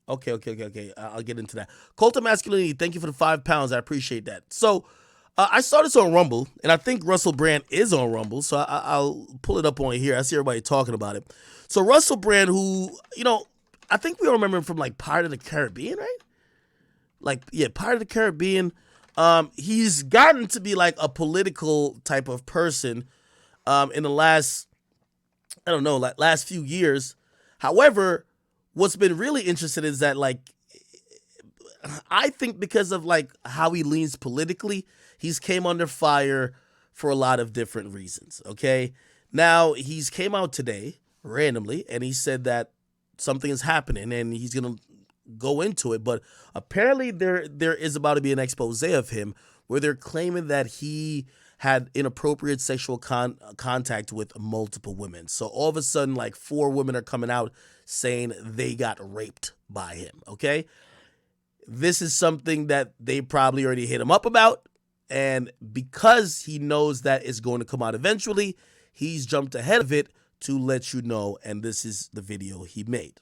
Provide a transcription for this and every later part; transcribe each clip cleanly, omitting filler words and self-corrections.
Okay. I'll get into that. Cult of Masculinity, thank you for the £5. I appreciate that. So I saw this on Rumble, and I think Russell Brand is on Rumble, so I'll pull it up on here. I see everybody talking about it. So Russell Brand, who, I think we all remember him from like Pirate of the Caribbean, right? Pirate of the Caribbean. He's gotten to be like a political type of person in the last, last few years. However, what's been really interesting is that, like, I think because of like how he leans politically, he's came under fire for a lot of different reasons. Okay. Now he's came out today randomly and he said that something is happening and he's going to go into it. But apparently there is about to be an expose of him where they're claiming that he had inappropriate sexual contact with multiple women. So all of a sudden, like 4 women are coming out saying they got raped by him. Okay. This is something that they probably already hit him up about. And because he knows that it's going to come out eventually, he's jumped ahead of it to let you know. And this is the video he made.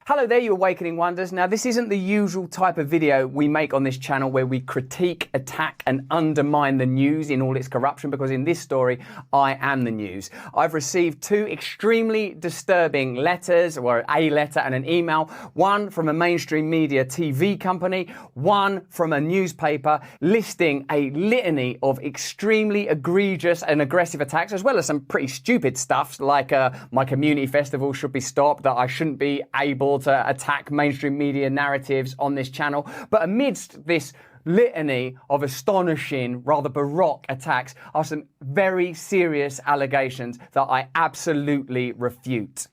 Hello there, you Awakening Wonders. Now, this isn't the usual type of video we make on this channel where we critique, attack, and undermine the news in all its corruption, because in this story, I am the news. I've received 2 extremely disturbing letters, or a letter and an email, one from a mainstream media TV company, one from a newspaper, listing a litany of extremely egregious and aggressive attacks, as well as some pretty stupid stuff, like my community festival should be stopped, that I shouldn't be able to attack mainstream media narratives on this channel. But amidst this litany of astonishing, rather baroque attacks are some very serious allegations that I absolutely refute.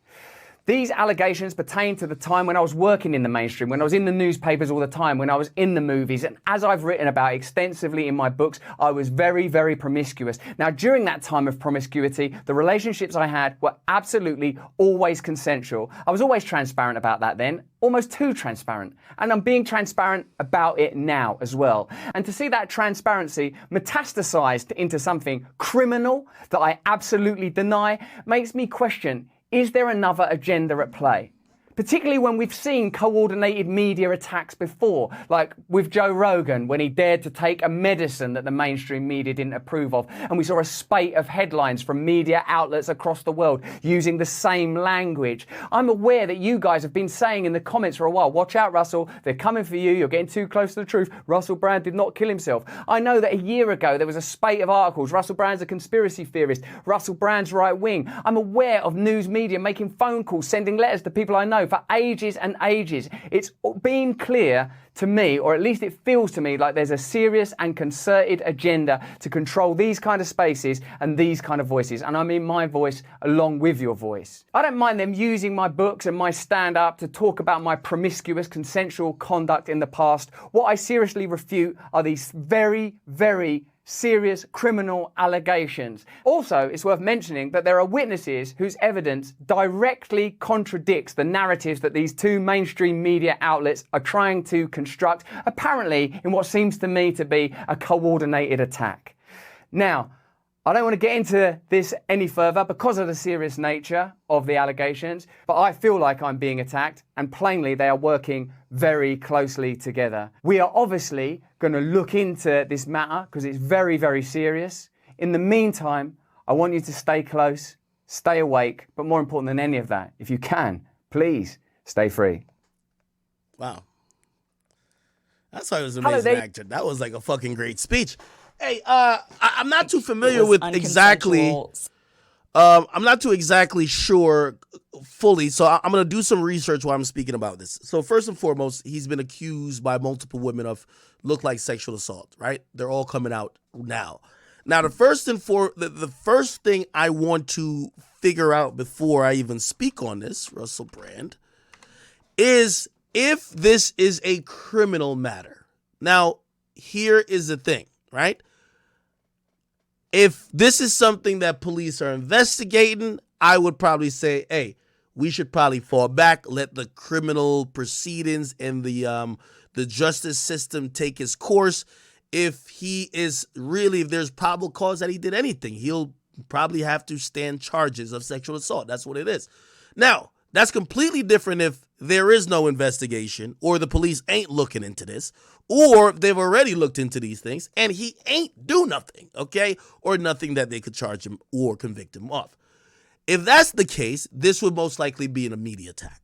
These allegations pertain to the time when I was working in the mainstream, when I was in the newspapers all the time, when I was in the movies. And as I've written about extensively in my books, I was very, very promiscuous. Now, during that time of promiscuity, the relationships I had were absolutely always consensual. I was always transparent about that then, almost too transparent. And I'm being transparent about it now as well. And to see that transparency metastasized into something criminal that I absolutely deny makes me question, is there another agenda at play? Particularly when we've seen coordinated media attacks before, like with Joe Rogan when he dared to take a medicine that the mainstream media didn't approve of. And we saw a spate of headlines from media outlets across the world using the same language. I'm aware that you guys have been saying in the comments for a while, watch out, Russell, they're coming for you, you're getting too close to the truth. Russell Brand did not kill himself. I know that a year ago there was a spate of articles, Russell Brand's a conspiracy theorist, Russell Brand's right wing. I'm aware of news media making phone calls, sending letters to people I know for ages and ages. It's been clear to me, or at least it feels to me, like there's a serious and concerted agenda to control these kind of spaces and these kind of voices. And I mean my voice along with your voice. I don't mind them using my books and my stand-up to talk about my promiscuous consensual conduct in the past. What I seriously refute are these very, very serious criminal allegations. Also, it's worth mentioning that there are witnesses whose evidence directly contradicts the narratives that these 2 mainstream media outlets are trying to construct, apparently in what seems to me to be a coordinated attack. Now, I don't want to get into this any further because of the serious nature of the allegations, but I feel like I'm being attacked, and plainly they are working very closely together. We are obviously going to look into this matter because it's very, very serious. In the meantime, I want you to stay close, stay awake, but more important than any of that, if you can, please stay free. Wow. That's why I was an amazing actor. That was like a fucking great speech. Hey, I'm not too familiar with exactly. I'm not too exactly sure fully, so I'm going to do some research while I'm speaking about this. So first and foremost, he's been accused by multiple women of look like sexual assault, right? They're all coming out now. Now, the first thing I want to figure out before I even speak on this, Russell Brand, is if this is a criminal matter. Now, here is the thing, right? If this is something that police are investigating, I would probably say, hey, we should probably fall back, let the criminal proceedings and the justice system take its course. If there's probable cause that he did anything, he'll probably have to stand charges of sexual assault. That's what it is. Now, That's completely different if there is no investigation or the police ain't looking into this or they've already looked into these things and he ain't do nothing, okay? Or nothing that they could charge him or convict him of. If that's the case, this would most likely be a media attack.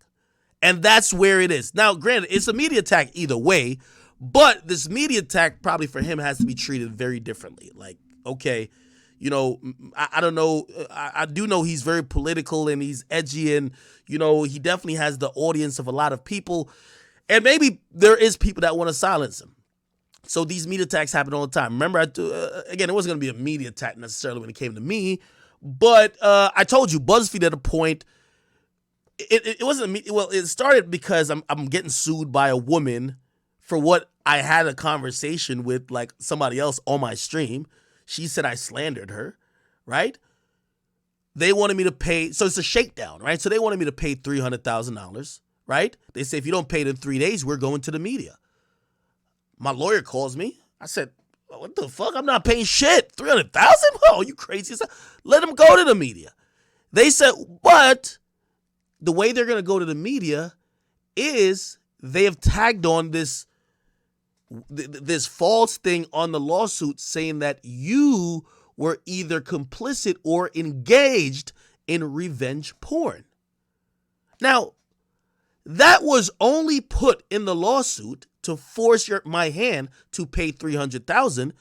And that's where it is. Now, granted, it's a media attack either way, but this media attack probably for him has to be treated very differently. Like, okay, you know, I don't know. I do know he's very political and he's edgy and, you know, he definitely has the audience of a lot of people. And maybe there is people that want to silence him. So these media attacks happen all the time. Remember, again, it wasn't going to be a media attack necessarily when it came to me. But I told you, BuzzFeed at a point, it wasn't well. It started because I'm getting sued by a woman for what I had a conversation with like somebody else on my stream. She said I slandered her, right? They wanted me to pay, so it's a shakedown, right? So they wanted me to pay $300,000, right? They say if you don't pay it in 3 days, we're going to the media. My lawyer calls me. I said, what the fuck? I'm not paying shit. 300,000? Oh, you crazy? Let them go to the media. They said, but the way they're going to go to the media is they have tagged on this false thing on the lawsuit saying that you were either complicit or engaged in revenge porn. Now, that was only put in the lawsuit to force my hand to pay $300,000.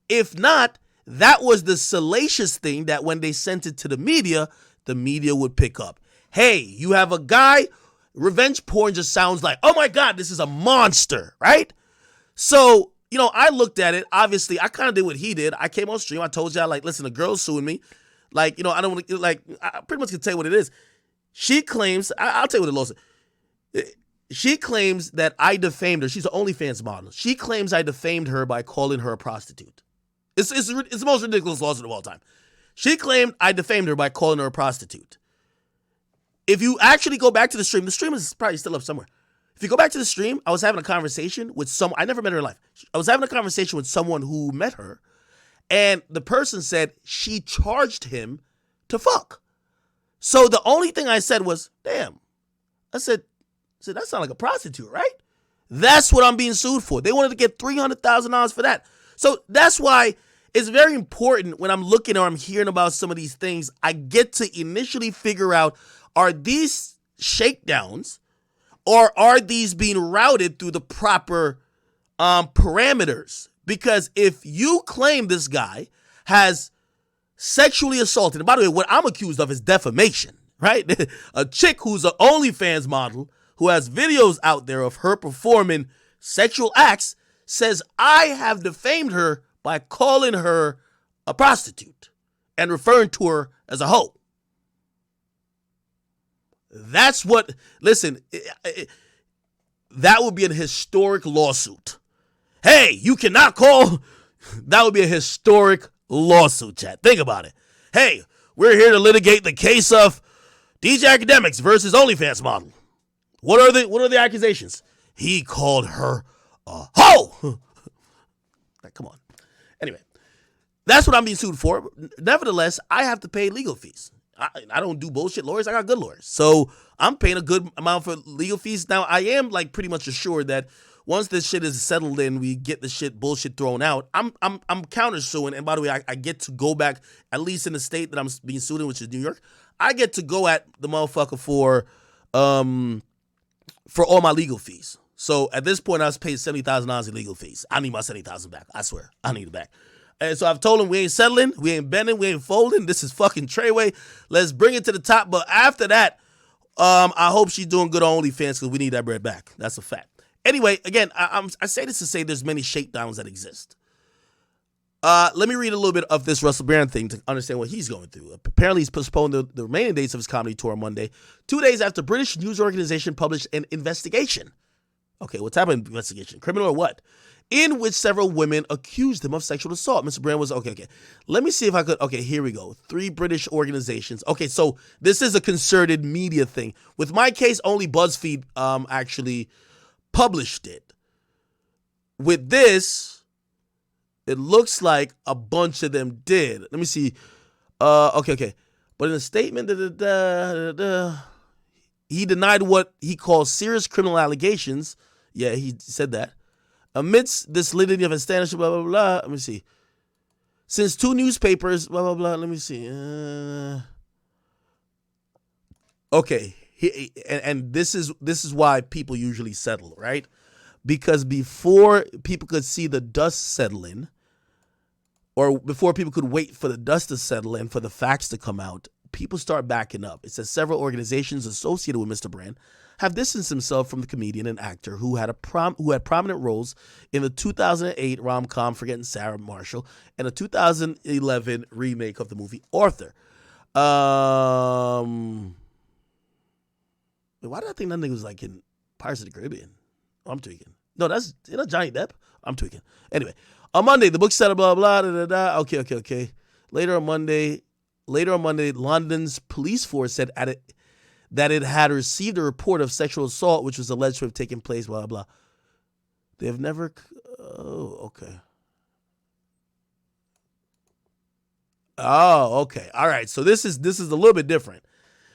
If not, that was the salacious thing that when they sent it to the media would pick up. Hey, you have a guy, revenge porn just sounds like, oh my God, this is a monster, right? So, you know, I looked at it. Obviously, I kind of did what he did. I came on stream. I told y'all, like, listen, the girl's suing me. Like, you know, I don't want to, like, I pretty much can tell you what it is. She claims, I'll tell you what the lawsuit. She claims that I defamed her. She's an OnlyFans model. She claims I defamed her by calling her a prostitute. It's the most ridiculous lawsuit of all time. She claimed I defamed her by calling her a prostitute. If you actually go back to the stream is probably still up somewhere. If you go back to the stream, I was having a conversation with someone. I never met her in life. I was having a conversation with someone who met her, and the person said she charged him to fuck. So the only thing I said was, damn. I said, that sounds like a prostitute, right? That's what I'm being sued for. They wanted to get $300,000 for that. So that's why it's very important when I'm looking or I'm hearing about some of these things, I get to initially figure out, are these shakedowns or are these being routed through the proper parameters? Because if you claim this guy has sexually assaulted, and by the way, what I'm accused of is defamation, right? A chick who's an OnlyFans model who has videos out there of her performing sexual acts says I have defamed her by calling her a prostitute and referring to her as a hoe. That's what, listen, that would be a historic lawsuit. Hey, you cannot call, that would be a historic lawsuit, chat. Think about it. Hey, we're here to litigate the case of DJ Akademiks versus OnlyFans model. What are the accusations? He called her a hoe. Like, come on. Anyway, that's what I'm being sued for. Nevertheless, I have to pay legal fees. I don't do bullshit lawyers. I got good lawyers. So I'm paying a good amount for legal fees. Now, I am like pretty much assured that once this shit is settled and we get the bullshit thrown out, I'm countersuing. And by the way, I get to go back, at least in the state that I'm being sued in, which is New York. I get to go at the motherfucker for all my legal fees. So at this point, I was paid $70,000 in legal fees. I need my $70,000 back. I swear, I need it back. And so I've told him we ain't settling, we ain't bending, we ain't folding. This is fucking Treyway. Let's bring it to the top. But after that, I hope she's doing good on OnlyFans because we need that bread back. That's a fact. Anyway, again, I say this to say there's many shakedowns that exist. Let me read a little bit of this Russell Brand thing to understand what he's going through. Apparently, he's postponed the remaining dates of his comedy tour on Monday, 2 days after British news organization published an investigation. Okay, what type of investigation? Criminal or what? In which several women accused him of sexual assault. Mr. Brand was, okay. Let me see if I could, okay, here we go. 3 British organizations. Okay, so this is a concerted media thing. With my case, only BuzzFeed actually published it. With this, it looks like a bunch of them did. Let me see. Okay. But in a statement, He denied what he calls serious criminal allegations. Yeah, he said that. Amidst this litany of astonishing blah, blah, blah. Let me see. Since 2 newspapers, blah, blah, blah. Let me see. Okay. And this is why people usually settle, right? Because before people could see the dust settle in, or before people could wait for the dust to settle in, for the facts to come out, people start backing up. It says several organizations associated with Mr. Brand have distanced themselves from the comedian and actor who had prominent roles in the 2008 rom-com Forgetting Sarah Marshall and a 2011 remake of the movie Arthur. Why did I think that nigga was like in Pirates of the Caribbean? I'm tweaking. No, that's Johnny Depp. I'm tweaking. Anyway, on Monday, the book said blah blah da da da. Okay. Later on Monday, London's police force said that it had received a report of sexual assault, which was alleged to have taken place. Blah blah. They have never. Oh, okay. Oh, okay. All right. So this is a little bit different.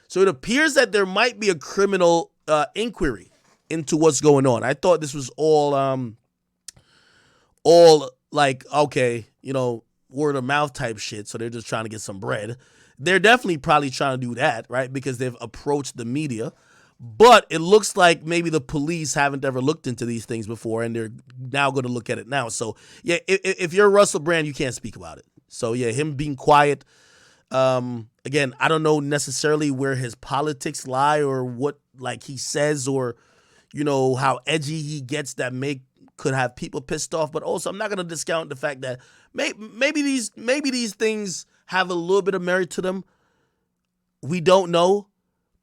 So it appears that there might be a criminal inquiry into what's going on. I thought this was all like, okay, word of mouth type shit. So they're just trying to get some bread. They're definitely probably trying to do that, right? Because they've approached the media. But it looks like maybe the police haven't ever looked into these things before, and they're now going to look at it now. So, yeah, if you're Russell Brand, you can't speak about it. So, yeah, him being quiet. Again, I don't know necessarily where his politics lie or what like he says or, how edgy he gets that could have people pissed off. But also, I'm not going to discount the fact that maybe these things have a little bit of merit to them. We don't know,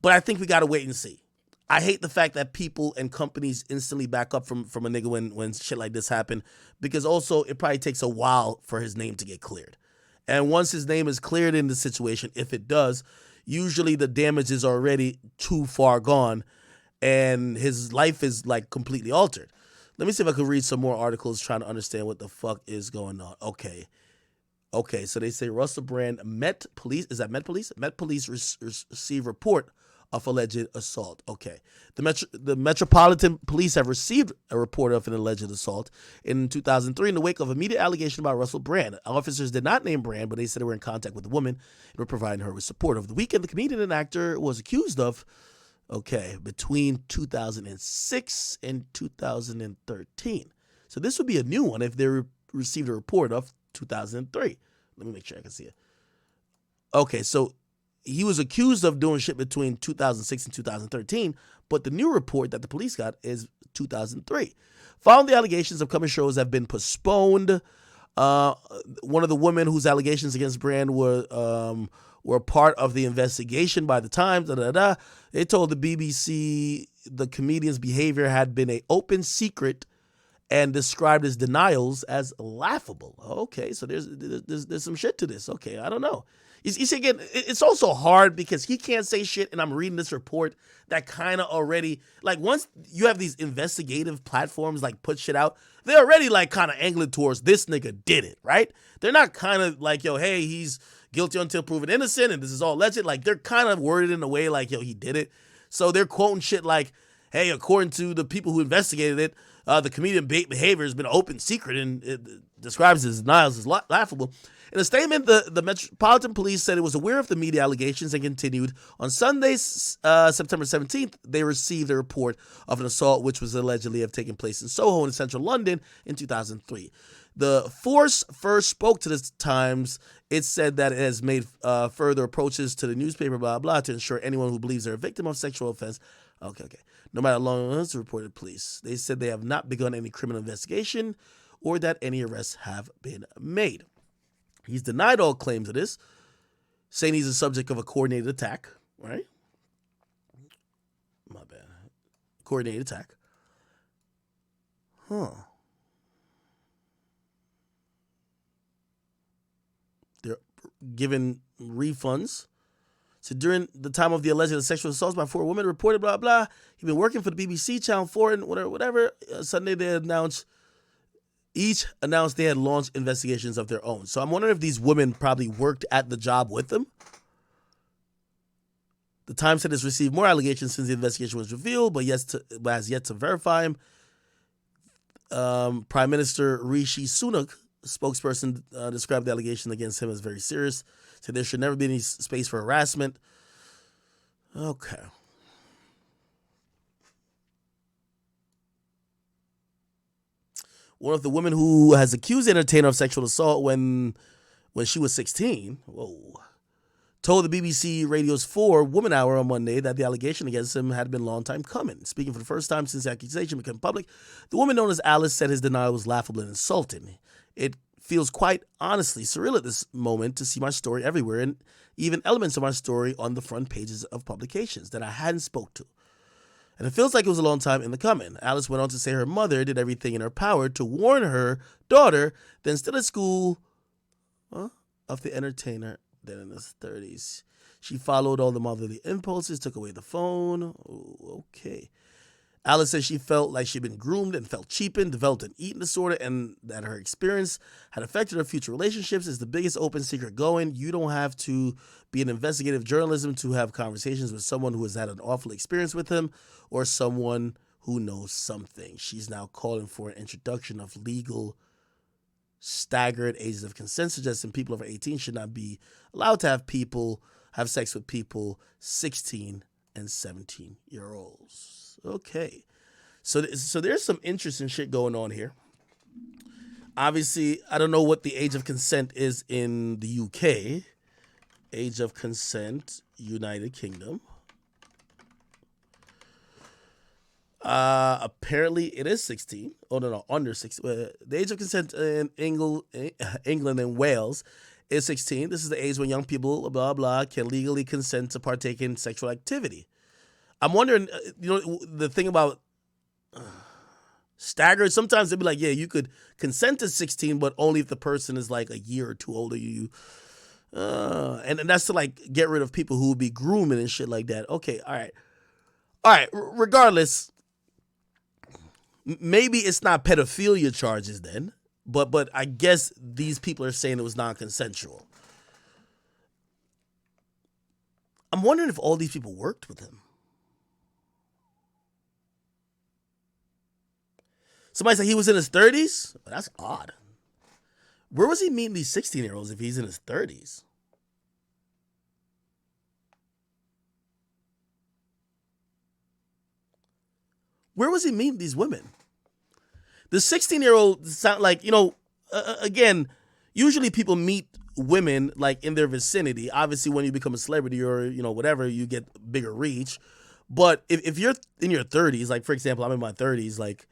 but I think we got to wait and see. I hate the fact that people and companies instantly back up from a nigga when shit like this happen, because also it probably takes a while for his name to get cleared. And once his name is cleared in the situation, if it does, usually the damage is already too far gone and his life is like completely altered. Let me see if I could read some more articles trying to understand what the fuck is going on. Okay, so they say Russell Brand Met Police. Is that Met Police? Met Police receive report of alleged assault. Okay. The Metropolitan Police have received a report of an alleged assault in 2003 in the wake of a media allegation about Russell Brand. Officers did not name Brand, but they said they were in contact with the woman and were providing her with support. Over the weekend, the comedian and actor was accused of, between 2006 and 2013. So this would be a new one if they received a report of 2003. Let me make sure I can see it. Okay, so he was accused of doing shit between 2006 and 2013, but the new report that the police got is 2003. Following the allegations, upcoming shows have been postponed. One of the women whose allegations against Brand were part of the investigation by the Times. They told the BBC the comedian's behavior had been an open secret and described his denials as laughable. Okay, so there's some shit to this. Okay, I don't know. You see, again, it's also hard because he can't say shit, and I'm reading this report that kind of already, like, once you have these investigative platforms, like, put shit out, they're already, like, kind of angling towards this nigga did it, right? They're not kind of like, yo, hey, he's guilty until proven innocent, and this is all alleged. Like, they're kind of worded in a way like, yo, he did it. So they're quoting shit like, hey, according to the people who investigated it, the comedian behavior has been an open secret, and it describes his denials as laughable. In a statement, the Metropolitan Police said it was aware of the media allegations and continued. On Sunday, September 17th, they received a report of an assault which was allegedly have taken place in Soho in central London in 2003. The force first spoke to the Times. It said that it has made further approaches to the newspaper, blah, blah, to ensure anyone who believes they're a victim of sexual offense. Okay. No matter how long it's reported police. They said they have not begun any criminal investigation or that any arrests have been made. He's denied all claims of this, saying he's the subject of a coordinated attack, right? My bad. Coordinated attack. They're given refunds. So during the time of the alleged sexual assaults by 4 women reported, blah, blah, he'd been working for the BBC, Channel 4, and whatever. Sunday they each announced they had launched investigations of their own. So I'm wondering if these women probably worked at the job with them. The Times said it's received more allegations since the investigation was revealed, but has yet to verify him. Prime Minister Rishi Sunak, spokesperson, described the allegation against him as very serious. Said there should never be any space for harassment. Okay. One of the women who has accused the entertainer of sexual assault when she was 16, told the BBC Radio's 4 Woman Hour on Monday that the allegation against him had been a long time coming. Speaking for the first time since the accusation became public, the woman known as Alice said his denial was laughable and insulting. It feels quite honestly surreal at this moment to see my story everywhere, and even elements of my story on the front pages of publications that I hadn't spoke to. And it feels like it was a long time in the coming. Alice went on to say her mother did everything in her power to warn her daughter, then still at school, of the entertainer, then in his 30s. She followed all the motherly impulses, took away the phone. Oh, okay. Alice says she felt like she'd been groomed and felt cheapened, developed an eating disorder, and that her experience had affected her future relationships. Is the biggest open secret going. You don't have to be an investigative journalism to have conversations with someone who has had an awful experience with him or someone who knows something. She's now calling for an introduction of legal staggered ages of consent, suggesting people over 18 should not be allowed to have sex with people 16 and 17-year-olds. Okay, so there's some interesting shit going on here. Obviously, I don't know what the age of consent is in the UK. Age of consent, United Kingdom. Apparently it is 16. Oh no, under 16. The age of consent in England and Wales is 16. This is the age when young people, blah blah, can legally consent to partake in sexual activity. I'm wondering, the thing about staggered, sometimes they'll be like, yeah, you could consent to 16, but only if the person is like a year or two older than you. And that's to like get rid of people who would be grooming and shit like that. Okay, all right. Regardless, maybe it's not pedophilia charges then, but I guess these people are saying it was non-consensual. I'm wondering if all these people worked with him. Somebody said he was in his 30s? That's odd. Where was he meeting these 16-year-olds if he's in his 30s? Where was he meeting these women? The 16-year-old sound like, again, usually people meet women like in their vicinity. Obviously, when you become a celebrity or, whatever, you get bigger reach. But if you're in your 30s, like, for example, I'm in my 30s, like,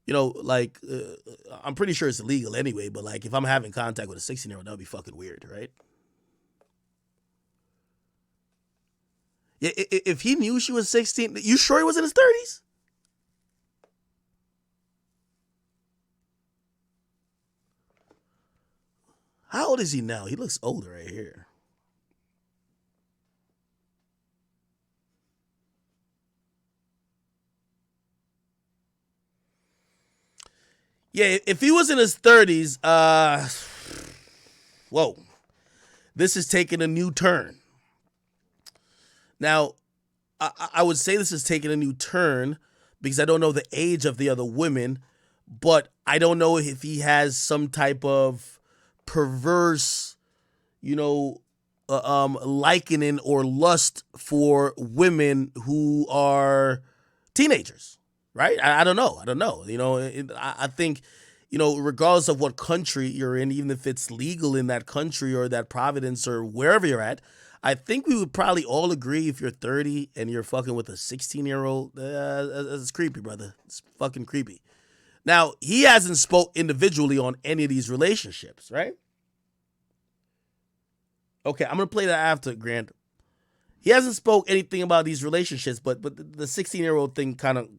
I'm pretty sure it's illegal anyway, but like if I'm having contact with a 16-year-old, that would be fucking weird, right? Yeah, if he knew she was 16, you sure he was in his 30s? How old is he now? He looks older right here. Yeah, if he was in his 30s, whoa, this is taking a new turn. Now, I would say this is taking a new turn because I don't know the age of the other women, but I don't know if he has some type of perverse, likening or lust for women who are teenagers. Right? I don't know. I think, regardless of what country you're in, even if it's legal in that country or that province or wherever you're at, I think we would probably all agree if you're 30 and you're fucking with a 16-year-old, it's creepy, brother. It's fucking creepy. Now, he hasn't spoke individually on any of these relationships, right? Okay, I'm going to play that after, Grant. He hasn't spoke anything about these relationships, but the 16-year-old thing kind of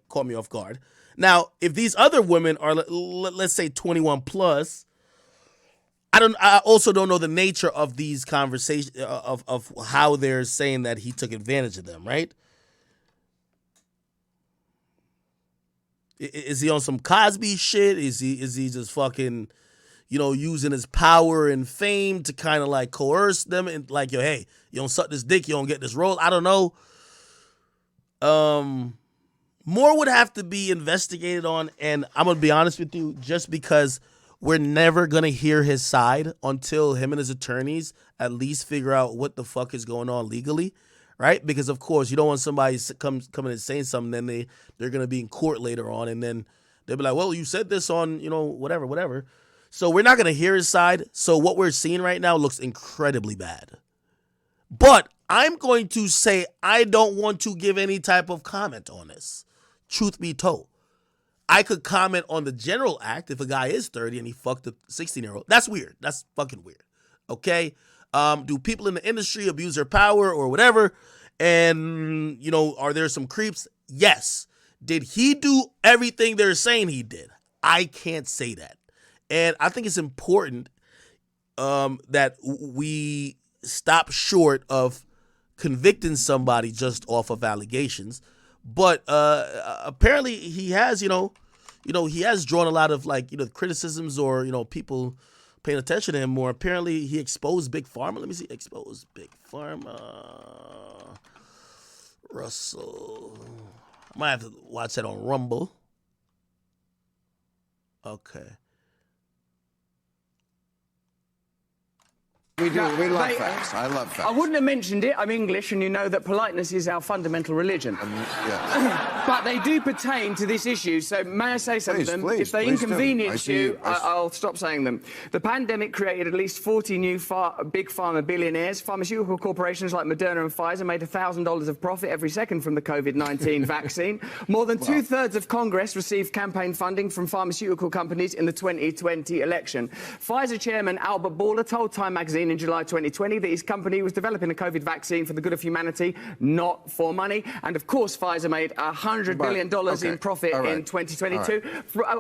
caught me off guard. Now, if these other women are, let's say 21 plus, I also don't know the nature of these conversations of how they're saying that he took advantage of them, right? Is he on some Cosby shit? Is he just fucking, using his power and fame to kind of like coerce them and like, yo, hey, you don't suck this dick, you don't get this role. I don't know. More would have to be investigated on, and I'm gonna be honest with you, just because we're never gonna hear his side until him and his attorneys at least figure out what the fuck is going on legally, right? Because of course you don't want somebody coming and saying something, then they're gonna be in court later on, and then they'll be like, well, you said this on whatever. So we're not gonna hear his side. So what we're seeing right now looks incredibly bad. But I'm going to say I don't want to give any type of comment on this. Truth be told, I could comment on the general act if a guy is 30 and he fucked a 16-year-old. That's weird. That's fucking weird. Okay? Do people in the industry abuse their power or whatever? And, are there some creeps? Yes. Did he do everything they're saying he did? I can't say that. And I think it's important that we stop short of convicting somebody just off of allegations. But apparently he has, he has drawn a lot of criticisms or, people paying attention to him more. Apparently he exposed Big Pharma. Let me see. Exposed Big Pharma. Russell. I might have to watch that on Rumble. Okay. We do. We love facts. I love facts. I wouldn't have mentioned it. I'm English, and you know that politeness is our fundamental religion. Yes. But they do pertain to this issue, so may I say some of them? Please, if they please inconvenience do. you, I'll stop saying them. The pandemic created at least 40 new big pharma billionaires. Pharmaceutical corporations like Moderna and Pfizer made $1,000 of profit every second from the COVID-19 vaccine. More than two-thirds of Congress received campaign funding from pharmaceutical companies in the 2020 election. Pfizer chairman Albert Bourla told Time magazine in July 2020 that his company was developing a COVID vaccine for the good of humanity, not for money. And of course, Pfizer made $100 billion in profit in 2022.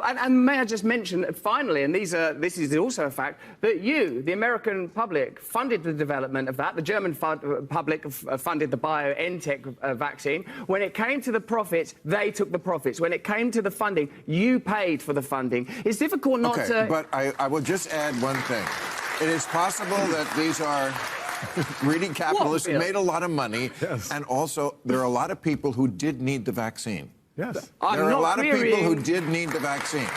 And may I just mention that finally, and this is also a fact, that you, the American public, funded the development of that. The German public funded the BioNTech vaccine. When it came to the profits, they took the profits. When it came to the funding, you paid for the funding. It's difficult not to... But I will just add one thing. It is possible that these are greedy capitalists who made a lot of money, and also there are a lot of people who did need the vaccine. Yes. There are a lot of people who did need the vaccine.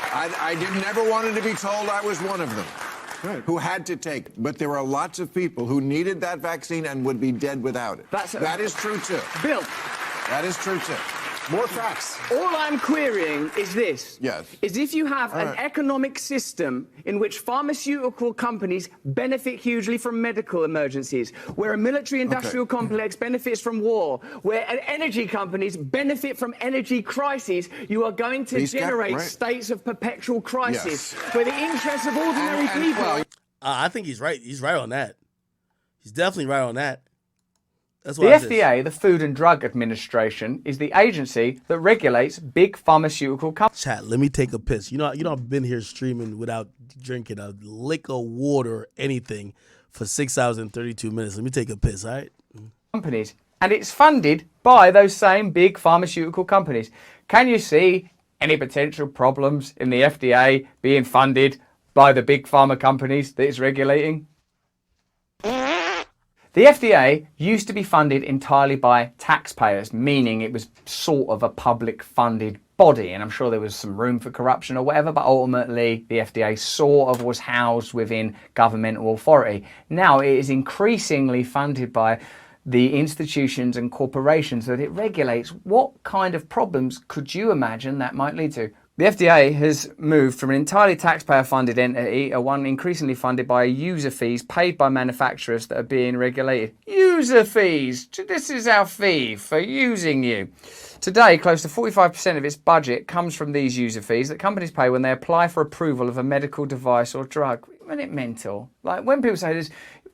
I never wanted to be told I was one of them who had to take it. But there are lots of people who needed that vaccine and would be dead without it. That is true, too. Bill. That is true, too. More facts. All I'm querying is this. Yes. Is if you have an economic system in which pharmaceutical companies benefit hugely from medical emergencies, where a military-industrial complex benefits from war, where energy companies benefit from energy crises, you are going to generate states of perpetual crisis, where the interests of ordinary people... I think he's right. He's right on that. He's definitely right on that. That's the FDA, the Food and Drug Administration, is the agency that regulates big pharmaceutical companies. Chat, let me take a piss. I've been here streaming without drinking a lick of water or anything for 6 hours and 32 minutes. Let me take a piss, all right? Companies. And it's funded by those same big pharmaceutical companies. Can you see any potential problems in the FDA being funded by the big pharma companies that it's regulating? The FDA used to be funded entirely by taxpayers, meaning it was sort of a public-funded body, and I'm sure there was some room for corruption or whatever, but ultimately the FDA sort of was housed within governmental authority. Now it is increasingly funded by the institutions and corporations that it regulates. What kind of problems could you imagine that might lead to? The FDA has moved from an entirely taxpayer-funded entity to one increasingly funded by user fees paid by manufacturers that are being regulated. User fees! This is our fee for using you. Today, close to 45% of its budget comes from these user fees that companies pay when they apply for approval of a medical device or drug. Isn't it mental? Like when people say this,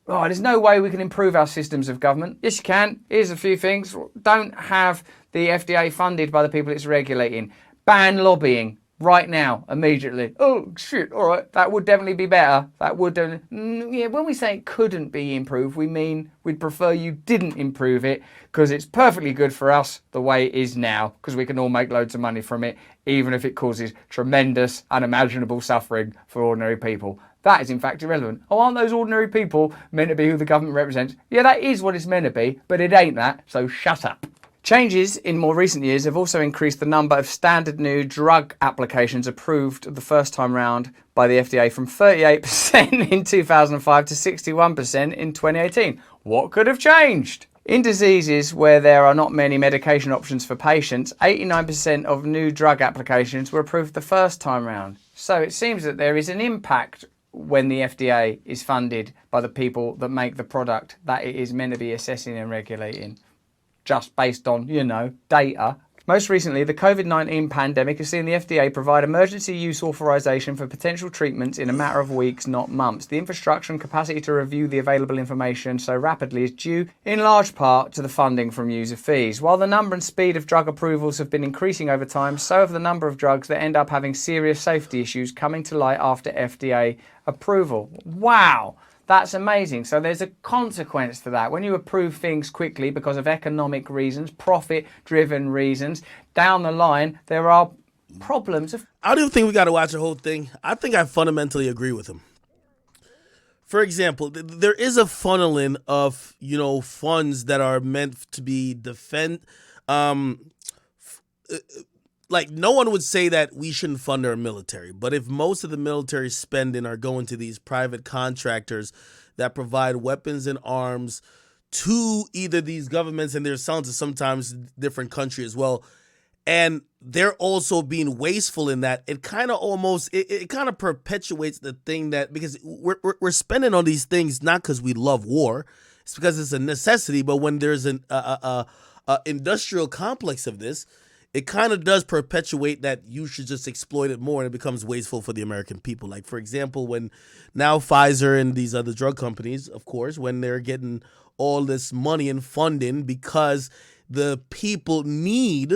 there's no way we can improve our systems of government. Yes, you can. Here's a few things. Don't have the FDA funded by the people it's regulating. Ban lobbying. right now, immediately. Oh, shit, all right, that would definitely be better. That would definitely... Yeah, when we say it couldn't be improved, we mean we'd prefer you didn't improve it because it's perfectly good for us the way it is now because we can all make loads of money from it, even if it causes tremendous, unimaginable suffering for ordinary people. That is in fact irrelevant. Oh, aren't those ordinary people meant to be who the government represents? Yeah, that is what it's meant to be, but it ain't that, so shut up. Changes in more recent years have also increased the number of standard new drug applications approved the first time round by the FDA from 38% in 2005 to 61% in 2018. What could have changed? In diseases where there are not many medication options for patients, 89% of new drug applications were approved the first time round. So it seems that there is an impact when the FDA is funded by the people that make the product that it is meant to be assessing and regulating, just based on, data. Most recently, the COVID-19 pandemic has seen the FDA provide emergency use authorization for potential treatments in a matter of weeks, not months. The infrastructure and capacity to review the available information so rapidly is due in large part to the funding from user fees. While the number and speed of drug approvals have been increasing over time, so have the number of drugs that end up having serious safety issues coming to light after FDA approval. Wow! That's amazing. So there's a consequence to that. When you approve things quickly because of economic reasons, profit-driven reasons, down the line, there are problems. I don't even think we got to watch the whole thing. I think I fundamentally agree with him. For example, there is a funneling of, funds that are meant to be like no one would say that we shouldn't fund our military, but if most of the military spending are going to these private contractors that provide weapons and arms to either these governments, and they're selling to sometimes different countries as well, and they're also being wasteful in that, it kind of perpetuates the thing that, because we're spending on these things not because we love war, it's because it's a necessity. But when there's an industrial complex of this, it kind of does perpetuate that you should just exploit it more, and it becomes wasteful for the American people. Like, for example, when now Pfizer and these other drug companies, of course, when they're getting all this money and funding because the people need,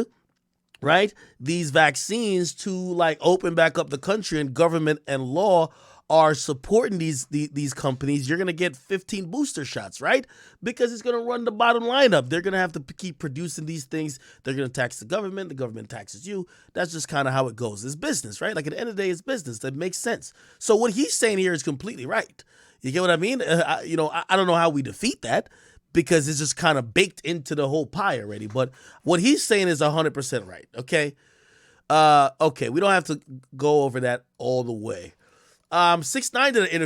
right, these vaccines to like open back up the country, and government and law are supporting these companies, you're going to get 15 booster shots, right? Because it's going to run the bottom line up. They're going to have to keep producing these things. They're going to tax the government taxes you. That's just kind of how it goes. It's business, right? Like at the end of the day, it's business. That makes sense. So what he's saying here is completely right. You get what I mean? I don't know how we defeat that because it's just kind of baked into the whole pie already. But what he's saying is 100% right, okay? Okay, we don't have to go over that all the way. 6ix9ine did an interview